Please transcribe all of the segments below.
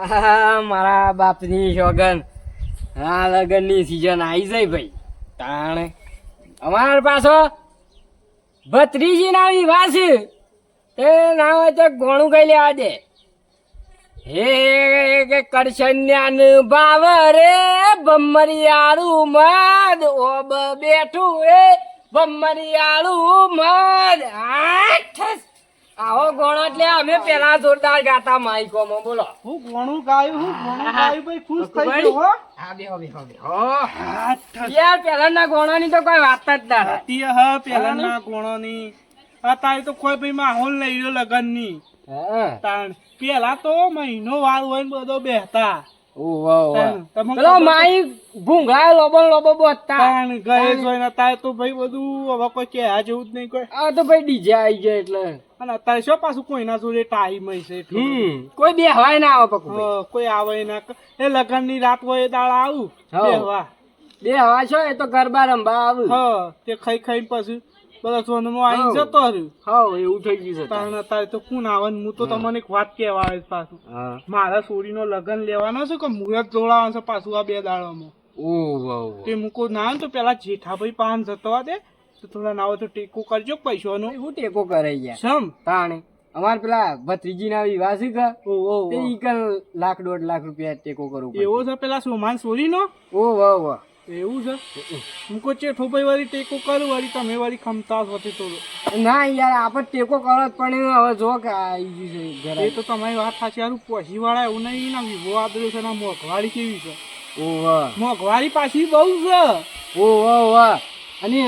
મારા બાપની સોગન હા લગનની સીઝન આવી જાય ભાઈ તાણે અમાર પાછો ભત્રીજી ના વિવાહ છે તે ના હોય તો ઘણું કઈ લેવા દે હે કરશન્યાન ભાવ રે બમરિયાળું મદ ઓબ બેઠું એ બમરિયાળું મદ આવો ગોણો એટલે અમે પેલા જોરદાર ગાતા માઈકોમાં બોલો હું ઘણું ગાયું ભાઈ ખુશ થઈ ગયો હો હા બેહો યાર પેલાના ગોણોની તો કોઈ વાત જ ના હતી હ પેલાના ગોણોની અત્યારે તો કોઈ ભાઈ માહોલ નહીં રહ્યો લગનની તાણ પેલા તો મહિનો વાર હોય ને બધો બેહતા પેલો માઈ ભૂંગળાય લોબો બોતતા ગયે જોઈને અત્યારે તો ભાઈ બધું હવે કોઈ કહેવા જેવું જ નહીં કોઈ આ તો ભાઈ ડીજે આવી જાય એટલે અને અત્યારે શું પાછું કોઈના જોડે ટાઈમ છે કોઈ બેહવાય ના આવે પકુ કોઈ આવે ના એ લગન ની રાત હોય એ દાડા આવું બેહવા છો એ તો ગરબા રંબા આવું તે ખાઈ પછી બધા સોનમાં આવી જતો રહ્યું એવું થઈ ગયું છે તાણ અત્યારે તો કોણ આવે હું તો તમને એક વાત કહેવા આવે પાછું મારા છોડીનો લગન લેવાનો છે કે મુહૂર્ત જોડાવાનું છે પાછું આ 2 દાડામાં તે મૂકો ના તો પેલા જેઠાભાઈ પાન જતો દે તો થોડા ના તો ટેકો કરજો પૈસાનો એવું ટેકો કરે યાર સમ તાણે અમાર પેલા ભત્રીજી ના વિવાહ છે કે લાખ 1.5 લાખ રૂપિયા ટેકો કરવું એવો છે પેલા સોમાન છોડીનો એવું છે મૂકો ચેઠો ભાઈ વાળી ટેકો કરું વાળી તમે વાળી ખમતા હોતી તો ના યાર આપણે ટેકો કરો જ પણ હવે જો કે આવી ગયું છે એ તો તમારી વાત સાચી યાર પોસી વાળા એવું નહીં ના વિવો આદર્યો છે ના મોંઘવારી કેવી છે મોંઘવારી પાછી બહુ છે અને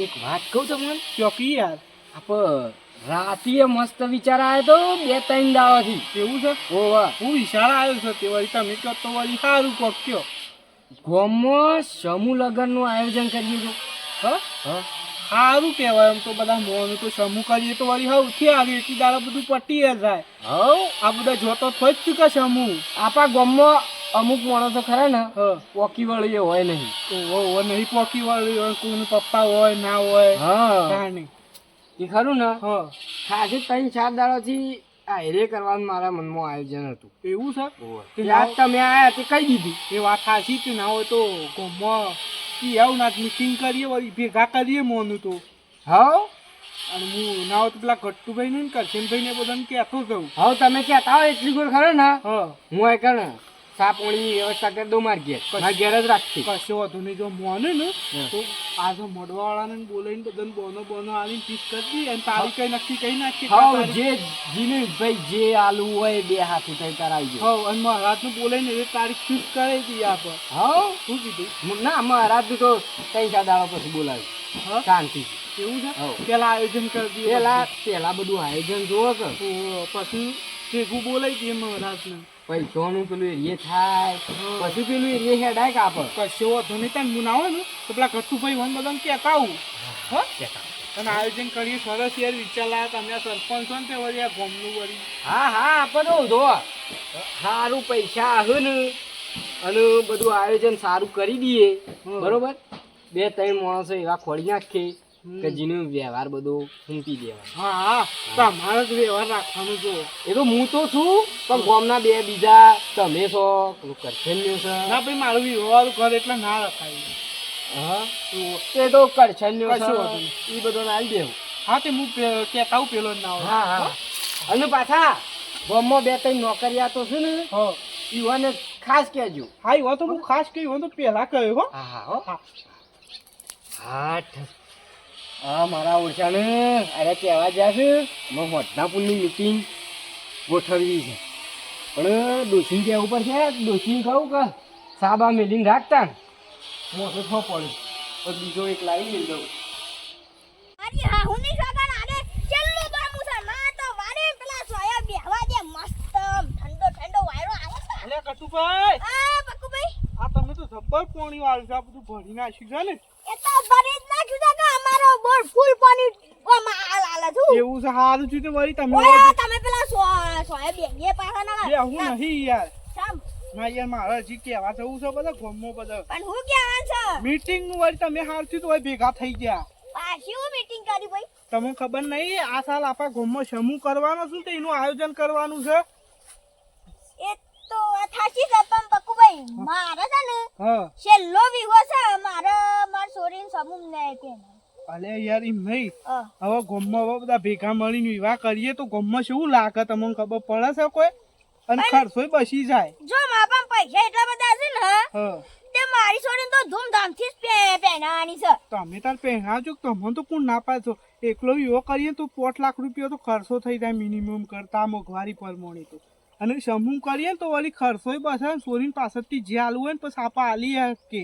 એક વાત કહું તમને ચોકી યાર આપણે રાતીએ મસ્ત વિચાર આવ્યો તો 2-3 દાવાથી એવું છે હું વિચાર આવ્યો છે તે વાળી તમે કહો તો વાળી સારું કોક કયો ગામમાં સમૂહ લગ્ન નું આયોજન કરીએ તો સારું કહેવાય એમ તો બધા મોનું તો સમૂહ કરીએ તો વળી સૌથી આવી એટલી દાડા બધું પટી જાય આ બધા જોતો થોય જ કે સમૂહ આપણા ગામમાં અમુક માણસો ખરા ને પોકી વળી હોય નહીં નહીં પોકી વળી હોય કોઈનું પપ્પા હોય ના હોય એ ખરું ને ખાસી 3-4 દાડાથી આ હેરે કરવાનું મારા મનમાં આયોજન હતું એવું છે યાદ તમે આયા તે કહી દીધું એ વાત સાચી કે ના હોય તો ગામમાં આવું ના મીટિંગ કરીએ વળી ભેગા કરીએ મોનું તો અને હું ના હોય તો પેલા ગટ્ટુભાઈ ને કરશનભાઈ ને બધાને કહેતો જઉં તમે કહેતા હોય એટલી ગોળ ખરો ને હું એ કર સાપોણી વ્યવસ્થા કરી દઉં મારી ઘેર જ રાખી કશો વધુ નહીં જો મોને ને તો આજે મોડવા વાળાને બોલાવીને બધાને બોનો આવીને પીસ કરી દી અને તારીખ કઈ નક્કી કઈ નાખી જે જીનુભાઈ જે આલુ હોય 2 હાથી કઈ કરાવી દે અને મહારાજને બોલાવીને એ તારીખ ફિક્સ કરાવી દઈએ આપણે શું કીધું ના મહારાજ તો 3-4 દાડા પછી બોલાવી શાંતિ એવું છે પેલા આયોજન કરી દઈએ પેલા બધું આયોજન જોવો કે પછી ભેગું બોલાવી દઈએ મહારાજને પૈસાનું પેલું એરિયે થાય પછી પેલું એરિયે હેડાય કે આપણે કશો વધુ નહીં ત્યાં હું ના હોય ને તો પેલા ગટ્ટુભાઈ વન બધાને કહેતા આવું અને આયોજન કરીએ સરસ યાર વિચાર લાયા તમે સરપંચ છો ને તે વળી આ ગામનું વળી આપણે જો સારું પૈસા આવે ને અને બધું આયોજન સારું કરી દઈએ બરોબર 2-3 માણસો એવા ખોડી નાખીએ કે જેનો વ્યવહાર બધો ફૂંકી દેવાનો તમારે જ વ્યવહાર રાખવાનું જો એ તો હું તો છું પણ ગામના 2 બીજા તમે છો કરછન્યો છે ના ભાઈ મારું વ્યવહાર ઘર એટલે ના રખાય એ તો કરછન્યો છે એ બધો નાઈ દેવું તે હું કહેતા હું પેલો ના હોય અને પાછા ગામમાં 2-3 નોકરિયા તો છે ને ઈવાને ખાસ કહેજો એવા તો હું ખાસ કહ્યું તો પેલા કહ્યું મારા ઓળખાને અરે કહેવા જ્યાં છે મોઢનાપુરની મીટિંગ ગોઠવવી છે પણ ડોસીને કહેવું પડશે ડોસીને કહું કે સાબા મેલીને રાખતા મોટો થો પડે તો બીજો એક લાવી લઈ દઉં તમે તો જબ્બર પાણી વાળું છે આ બધું ભરી નાખ્યું છે ને એવું છે સારું છે તો વળી તમે પેલા બેંગે પાછા ના હું નહીં યાર ના યાર મારે હજી કહેવા જવું છે બધા ગામમાં બધા પણ હું કહેવાનું છે મીટિંગ નું વળી તમે હારથી તો ભેગા થઈ ગયા પાછી હું મીટિંગ કરી ભાઈ તમને ખબર નહીં આ સાલ આપણા ગામમાં સમૂહ કરવાનો છું તો એનું આયોજન કરવાનું છે એ તો થાશી છે પણ પક્કુભાઈ મારે છે ને હા છેલ્લો વિવો છે મારે માર છોરીને સમૂહ ને પેન અલે યાર એમ નહીં હા હવે ગોમમાં હવે બધા ભેગા મળીને વિવાહ કરીએ તો ગોમમાં શું લાગે તમને ખબર પડે છે કોઈ અને ખર્ચોય બસી જાય જો મારા પાસે પૈસા એટલા બધા છે ને હા તે મારી છોરીને તો ધૂમધામથી જ પહેરાવાની છે તમે તાર પહેરાજો તમને તો કોણ ના પાડશો એકલો વિવો કરીએ તો 5 લાખ રૂપિયા તો ખર્ચો થઈ જાય મિનિમમ કરતા મોંઘવારી પરમોણી તો અને સમૂહ કરીએ ને તો વળી ખર્ચોય બસે સોરીને પાછળથી જે આલવું હોય ને પછી આપા આલી કે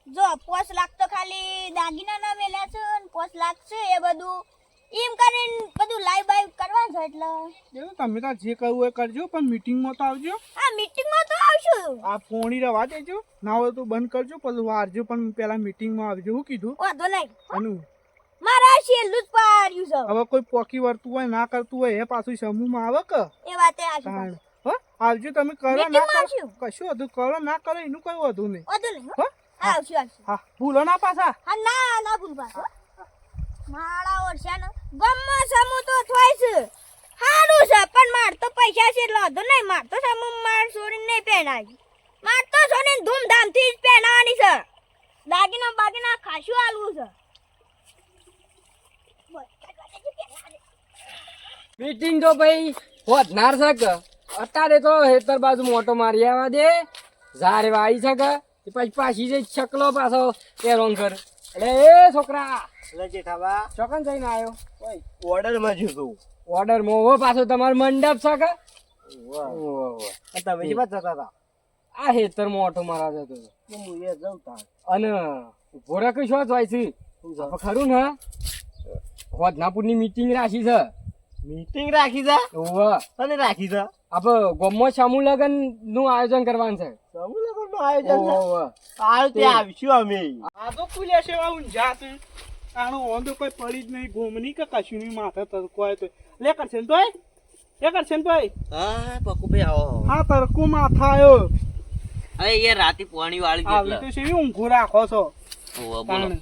જો 5 લાખ તો ખાલી દાગીના ના મેલ્યા છે ને 5 લાખ છે એ બધું એમ કરીને બધું લાઈવ બાઈવ કરવા છે એટલે એવું તમે તાર જે કરવું એ કરજો પણ મીટિંગમાં તો આવજો આ મીટિંગમાં તો આવશું આ ફોણી રવા દેજો ના હોય તો બંધ કરજો પછી વારજો પણ પેલા મીટિંગમાં આવજો હું કીધું વાંધો નહીં અનુ મારા છેલ્લું જ પાડ્યું છે હવે કોઈ પોકી વર્તું હોય ના કરતું હોય એ પાછું સમૂહમાં આવે કે એ વાતે આવશું તાણ. હો આવજો તમે કરો ના મીટિંગમાં કરો આવશું. કશું વધુ કરો ના કરો એનું કઈ વધુ નહીં વાંધો નહીં હો આવશું આવશું હા ભૂલો ના પાછા હા ના ના ભૂલવા મારા ઓરસાનો ગમમાં સમૂહ તો થાય છે સારું છે પણ માર તો પૈસા છે એટલે વાંધો નહીં માર તો સમૂહ માર છોડીને નહીં પહેરાવી માર તો છોડીને ધૂમધામથી જ પહેરાવાની છે દાગીના બાગીના ખાસું આલવું છે મીટિંગ તો ભાઈ વધનાર છે કે અત્યારે તો હેતર બાજુ મોટો મારી આવવા દે ઝારે વાળી છે કે પછી પાછી જઈ ચકલો પાછો પેરોન કર એટલે એ છોકરા એટલે જેઠાબા ચોકન જઈને આવ્યો ઓર્ડર માં છું તું ઓર્ડર મોવો પાછો તમારો મંડપ છે કે તમે શી વાત જતા હતા આ હેતર મોટો મારા જતો હતો. હું એ જઉં તાર અને ઉભો રાખ શું હોય છે આપણે ખરું ને વધનાપુરની મીટિંગ રાખી છે મીટિંગ રાખી છે ઓવે અને રાખી છે આપણે ગોમમાં સમૂહ લગ્ન નું આયોજન કરવાનું છે સમૂહ લગ્નનું આયોજન છે ઓવે. સારું ત્યાં આવીશું અમે આ તો ખુલ્યા છે ઊંઝા છે આનો ઓંધો કોઈ પડી જ નહીં ગોમની કે કશું નહીં માથે તરકો આવે તો લે કરશે ને તોય લે કરશે ને તોય હા પકુભાઈ આવો હા તરકો માથા આવ્યો અરે યાર રાતે પાણી વાળી આવી તો છે ઊંઘું રાખો છો ઓવા તાણ.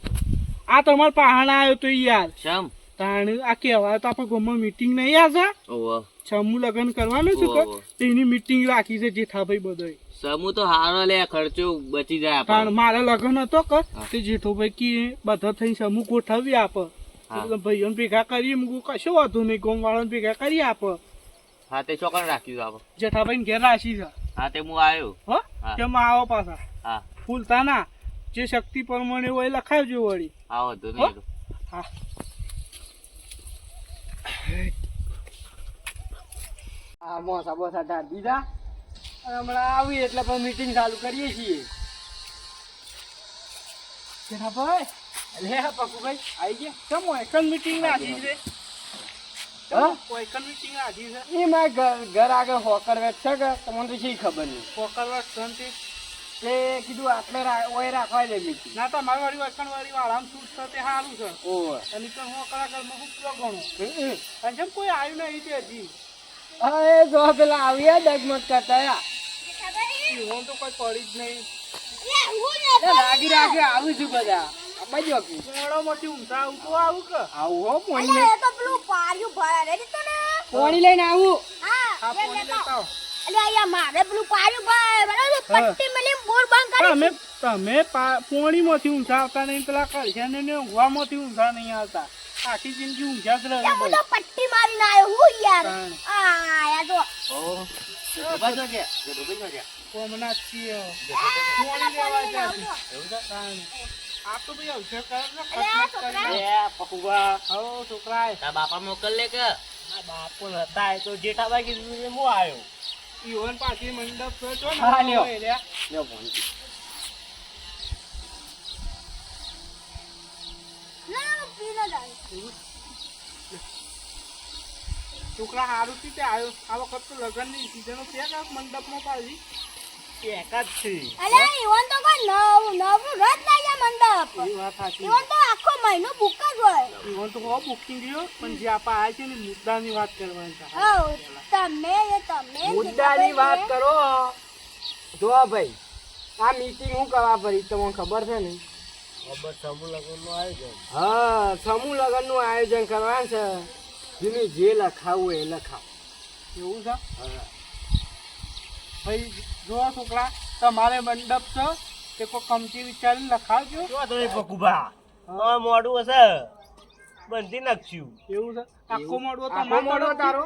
આ તમારા પહાણા આવ્યો તો યાર શમ તાણ આ કહેવાય તો આપણે ગામમાં મીટિંગ નહીં આવશે ઓવા સમૂહ લગ્ન કરવાનું છે કે ઓહો. તેની મીટિંગ રાખી છે જેઠાભાઈ બધોય સમૂહ તો હારો લે ખર્ચો બચી જાય કારણ આપણો મારે લગ્ન હતો કે હા. તે જેઠોભાઈ કે બધા થઈને સમૂહ ગોઠવી આપે હા. ભાઈઓને ભેગા કરીએ મૂકું કશું વાંધો નહીં ગામ વાળાને ભેગા કરી આપે હા તે ચોકન રાખ્યું આપણે જેઠાભાઈ ઘેર રાશી છે હા તે હું આવ્યો હો હા. તેમાં આવો પાછા હા ફૂલતા ના જે શક્તિ પ્રમાણે હોય એ લખાવજો વળી આવો તો હો? નહીં તો. હા આ મોસા બોસા ઢાળ દીધા અને હમણાં આવી એટલે પણ મીટિંગ ચાલુ કરીએ છીએ જેઠાભાઈ લે પકુભાઈ આવી ગયા કેમ એકન મીટિંગ રાખી છે હા? એકન મીટિંગ રાખી છે એ મારા ઘર આગળ હોકર વેચ છે કે તમને તો શી ખબર નહીં પોકરવા શાંતિ તે કીધું આટલે ઓય રાખવા દે મીટિંગ ના તો મારી વાળી વચન વાળી વાળામાં છૂટ છે તે સારું છે ઓવે અને તો હું કલાકારમાં હું પ્રો ગણું અને જેમ કોઈ આવ્યું નહીં તે હજી હા એ જો પેલા આવ્યા ડગમગ કરતા હું તો કોઈ પડી જ નહીં લાગી રાખે આવું છું બધા બાજુ મોડામાંથી ઊંઘા આવતું આવું કે આવું હો પોણી અલા, લઈને એ તો પેલું પાર્યું ભરા રે તો ને પોણી લઈને આવું હા આ એ પાણી લેતા લેતા આવો. અલે અહીંયા મારે પેલું પાર્યું ભાઈ બરાબર હા. પટ્ટી મળી બોર બંધ કરી તમે પોણીમાંથી ઊંઘા આવતા નહીં પેલા કળશાને ને ઊંઘવામાંથી ઊંઘા નહીં આવતા આખી જિંદગી ઊંઘ્યા જ રહે હું ભાઈ તો પટ્ટી મારીને આવ્યો હું યાર તાણ. આયા જો કોમના છીએ પોણી લેવા જાય તાણ. આ તો ભાઈ અવસર કરે ને ખતમ જ કરી. પકુભા હો છોકરા તારા બાપા મોકલ લે કે બાપો હતા તો જેઠાભાઈ કીધું હું આવ્યો ઈવન પાછી મંડપ છે જો ને હા, લ્યો. એ રહ્યા. લ્યો પોણી ના પી ન જાય છોકરા હારું થી તે આવ્યો આ વખત તો લગ્નની સીઝનો છે કે મંડપમાં પાછી એક જ છે અલે ઈવન તો કોઈ નવું રદ ના જાય મંડપ એ વાત સાચી ઈવન તો આખો મહિનો બુક જ હોય ઈવન તો બહુ બુકિંગ ગયો પણ જે આપા આવ્યા છે ને મુદ્દાની વાત કરવાની છે હઉ તમે મુદ્દાની વાત કરો જો ભાઈ આ મીટિંગ હું કરવા પડી તમને ખબર છે ને ખબર સમૂહ લગ્નનું આયોજન હા સમૂહ લગ્ન નું આયોજન કરવાનું છે જેને જે લખાવું એ લખાવ એવું છે ભાઈ જો છોકરા તમારે મંડપ છે તે કોઈ કમતી વિચારીને લખાવજો. શું તમે પકુભા હવે મોડું હશે બંધી નાખશું. એવું છે આખો મોડવો આખો તમારો મોડો તારો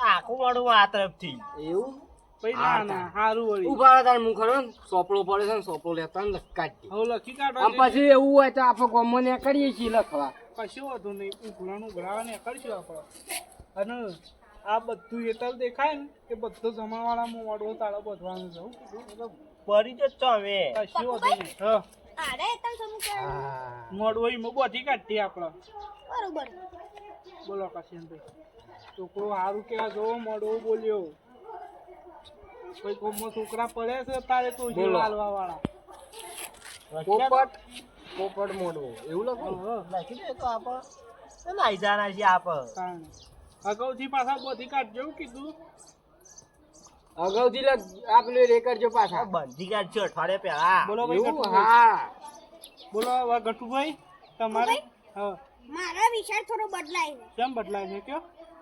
આખું મોડું આ તરફથી. એવું ભાઈ ના ના સારું વળી ઉભા રહો તાર મું ખરો ને સોપડો પડે છે ને સોપડો લેતા ને કાઢી હવે લખી કાઢો આમ પછી એવું હોય તો આપણે ગોમમાં ને કરીએ છીએ લખવા કશું વધુ નહીં ઉઘરાનું ઉઘરાવાને કરશું આપણે. અને આ બધું એતલ દેખાય ને એ બધું જમણવાળામાં મોડવો તાળો બધવાનું છે હું કીધું. પડી જ છો હવે. કશું વધુ નહીં હા અરે તમે સમૂહ કરે હા મોડવો એમાં બધી કાઢીએ આપણે. બરોબર બોલો કાશીનભાઈ છોકરો સારું કેવા જોવો મોડવો બોલ્યો કોઈ કોમમાં છોકરા પડે છે તારે તો બોલો. હાલવા વાળા. પોપટ મોડવો એવું લખો લખી દે તો આપ નાઈ જાના છે આપ. અગાઉથી પાછા બધી કાઢજો એવું કીધું. અગાઉથી આપણે રે કરજો પાછા બંધી કાઢ છે અઠવાડિયા પહેલા. બોલો ભાઈ એવું ગટુભાઈ. હા બોલો હવે ગટુભાઈ તમારે હા મારા વિચાર થોડો બદલાય છે કેમ બદલાય છે કયો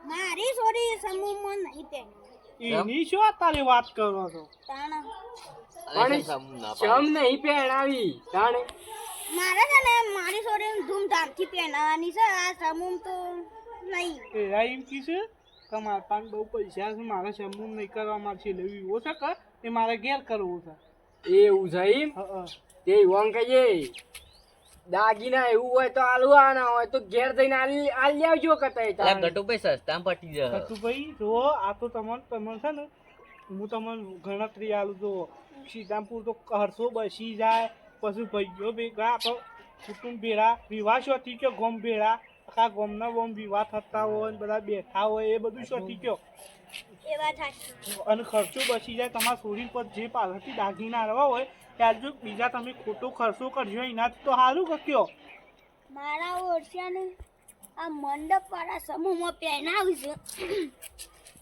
મારી સોરી સમૂહમાં નહીં પહેરી એની શું અત્યારે વાત કરો છો. તાણ પણ શમ નહીં પહેરાવી તાણે મારે છે ને મારી સોરી ધૂમધામથી પહેરવાની છે આ સમૂહ તો નહીં પેલા એમ કીધું કે મારા પાસે બહુ પૈસા છે મારે સમૂહ નહીં કરવા મારે લેવી એવો છે કે એ મારે ઘેર કરવું છે. એવું છે એમ હા તે એવું કહીએ દાગીના એવું હોય તો આલુ આના હોય તો ઘેર જઈને આલી આવજો કતાઈ તાણે. ગટુભાઈ સસ્તા પટી જાય ગટુભાઈ જો આ તો તમને છે ને હું તમને ગણતરી આલું જો સીતામપુર તો ખર્ચો બસી જાય પછી ભાઈઓ ભેગા આપણો કુટુંબ ભેળા વિવાહ શોથી કયો ગોમ ભેળા આખા ગોમના ગોમ વિવાહ થતા હોય ને બધા બેઠા હોય એ બધું શોથી કયો એ વાત સાચી અને ખર્ચો બચી જાય તમારા શરીર પર જે પાછળથી દાગીના આવવા હોય ત્યારે જો બીજા તમે ખોટો ખર્ચો કરજો એનાથી તો સારું કયો. મારા ઓળખ્યાને આ મંડપ વાળા સમૂહમાં પહેરાવ્યું છે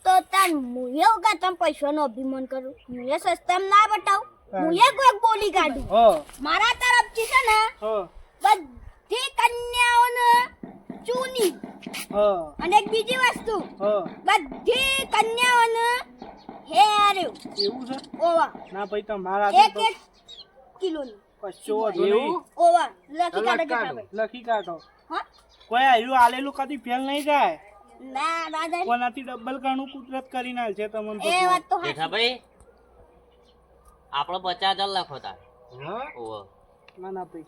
તો તાર મુએ કા તમે પૈસાનો અભિમાન કરું મુએ સસ્તામાં ના બતાવું મુએ કોઈ બોલી કાઢું હા મારા તરફથી છે ને હા બધી કન્યાઓને ચૂની હા અને એક બીજી વસ્તુ હા બધી કન્યાઓને હેર્યું એવું છે ઓવા ના ભાઈ તમારા એક એક કિલોની કશો વધુ નહીં. ઓવા લખી કાઢો કાઢો. જેઠાભાઈ લખી કાઢો હા કોઈ આયુ આલેલું કદી ફેલ નહીં જાય ના રાજા કોનાથી ડબલ ગણું કુદરત કરી નાખ છે તમને તો. એ વાત તો સાચી. જેઠાભાઈ આપણો 50,000 લખો તાર હા ઓહો ના ના ભાઈ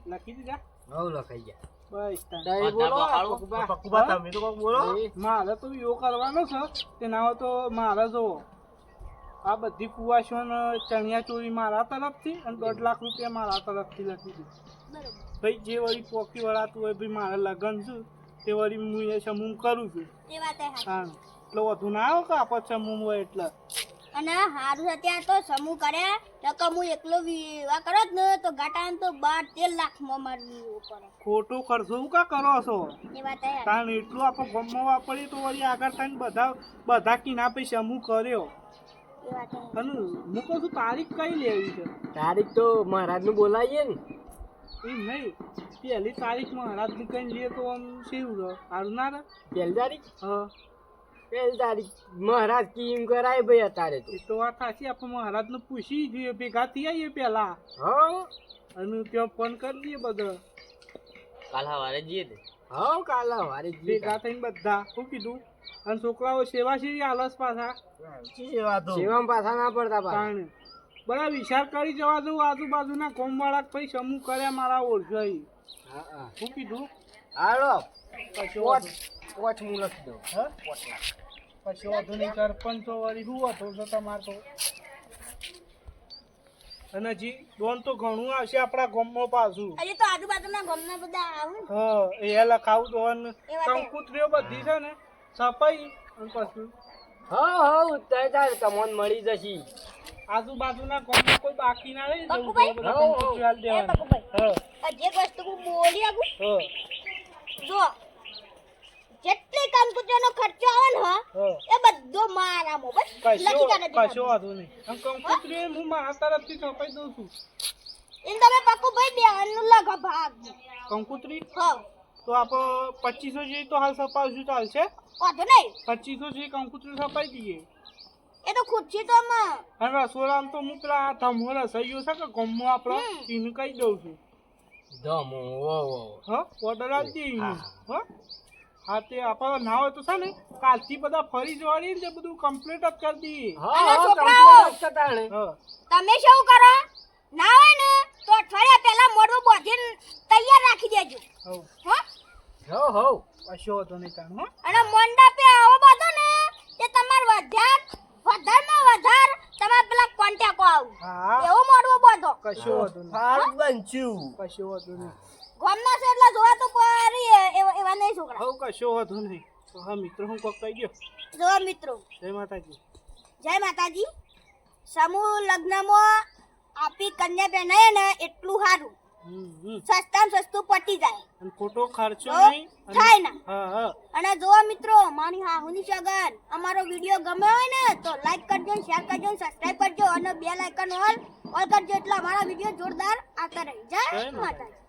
લખી દીધા હવ લખાઈ ગયા બસ તાન. તાઈ બોલો પાડો. પકુભા. પકુભા તમે તો કોક બોલો. મારે તો એવો કરવાનો છે તે ના હોય તો મારે જોવો આ બધી કુવાશો ને ચણિયા ચોરી મારા તરફથી અને 1.5 લાખ રૂપિયા મારા તરફથી લખી દીધું. ભાઈ જે વળી પોકી વળાતું હોય ભાઈ મારે લગન છું તે વળી હું એ સમૂહ કરું છું. એ વાત એ સાચી. હા એટલે વધુ ના આવે કે આપત સમૂહ હોય એટલે અને હારું છે ત્યાં તો સમૂહ કરે નકર હું એકલો વિવાહ કરો જ ને તો ઘાટાને તો 12-13 લાખમાં મારું વિવાહ પડે ખોટો ખર્ચો હું કા કરો છો એ વાત એ સાચી. કારણ એટલું આપણે ગમમાં વાપરીએ તો વળી આગળ થઈને બધા કિના પૈ સમૂહ કર્યો. એ વાત એ સાચી. અને હું કહું છું તારીખ કઈ લેવી છે તારીખ તો મહારાજનું બોલાવીએ ને એમ નહીં પહેલી તારીખ મહારાજની કઈ લે તો આમ શેવું રહે સારું ના રહે. પહેલી તારીખ હા પહેલી તારીખ મહારાજ કેમ કરાય ભાઈ અત્યારે તો એ તો વાત સાચી આપણે મહારાજને પૂછી જોઈએ ભેગા થઈ આવીએ પહેલા હા અને ત્યાં ફોન કરી દઈએ બધા કાલ સવારે જઈએ તે હા કાલે વારે ભેગા થઈને બધા શું કીધું અને છોકરાઓ સેવા છે આલસ પાછા શી વાતો. સેવામાં પાછા ના પડતા પાછા કારણ બધા વિચાર કરી જવા દઉં આજુબાજુના કોમવાળા ભાઈ સમૂહ કર્યા મારા ઓળખો હા હા શું કીધું હાલો કશો પોચ વાંધો- પોચ હું લખી દઉં હા? કશો વાંધો નહીં સરપંચો વળી શું હતો તો તમારે તો અને હજી ડોન તો ઘણું આવશે આપણા ગામમાં પાછું હજી તો આજુબાજુના ગામના બધા આવે ને. હા એ લખાવું ડોન એ વાત કંકુતરીઓ બધી છે ને સપાઈ અને પછી હા હા તારે તારે તમને મળી જશે આજુબાજુના ગામમાં કોઈ બાકી ના રહી જવું પક્કુભાઈ? જોઈએ, બધા કંકુતરી આલી એ દેવાની. પક્કુભાઈ, હા હજી એક વસ્તુ હું બોલી આપું હા જો જેટલી કંકુતરીનો ખર્ચો આવે ને હા, હા એ બધો મારામાં બસ લખી કાઢો કશો જેઠાભાઈ. વાંધો નહીં અને કંકુતરી હું મારા તરફથી સપાઈ દઉં છું. એને તમે પક્કુભાઈ બેવાનું લગો ભાગ કંકુતરી હા તો આપણે 2500 જેવી તો હાલ સપાવશું ચાલશે વાંધો નહીં 2500 જેવી કંકુતરી સપાઈ દઈએ એ તો ખુરશી તો અને રસોડામાં તો હું પેલા ધમો રસોઈયો છે કે ગમો આપણો એને કહી દઉં છું ધમો હા ઓર્ડર આપી દઈએ હા હા તે આપણે ના હોય તો છે ને કાલથી બધા ફરી જોડી ને બધું કમ્પ્લીટ જ કરી દઈએ અને છોકરાઓ હા તમે શું કરો ના હોય ને તો અઠવાડિયા પહેલા મોઢું બાંધીને તૈયાર રાખી દેજો હો કશો હતો નહીં તાણ હો અને મંડપે આવો બધો ને તે તમાર વધારમાં વધાર તમારે પેલા કોન્ટેક્ટ આવું હા એવું મોઢું બાંધો કશો હતો નહીં ફાળ બનશું કશો હતો નહીં ગામના છે એટલે જોવા તો પરી એવા નહીં છોકરા હવ કશો હતો નહીં તો હા મિત્રો હું કોક કહી ગયો જો મિત્રો જય માતાજી જય માતાજી સમૂહ લગ્નમાં આપી કન્યા પહેરાય ને એટલું સારું સસ્તામાં સસ્તું પટી જાય અને ખોટો ખર્ચો તો નહીં થાય ના હા હા અને જોવા મિત્રો મારી હાહુની સગન અમારો વિડીયો ગમે હોય ને તો લાઈક કરજો શેર કરજો સબસ્ક્રાઇબ કરજો અને બેલ આઇકન ઓલ કરજો એટલે અમારા વિડીયો જોરદાર આવતા રહે જય માતાજી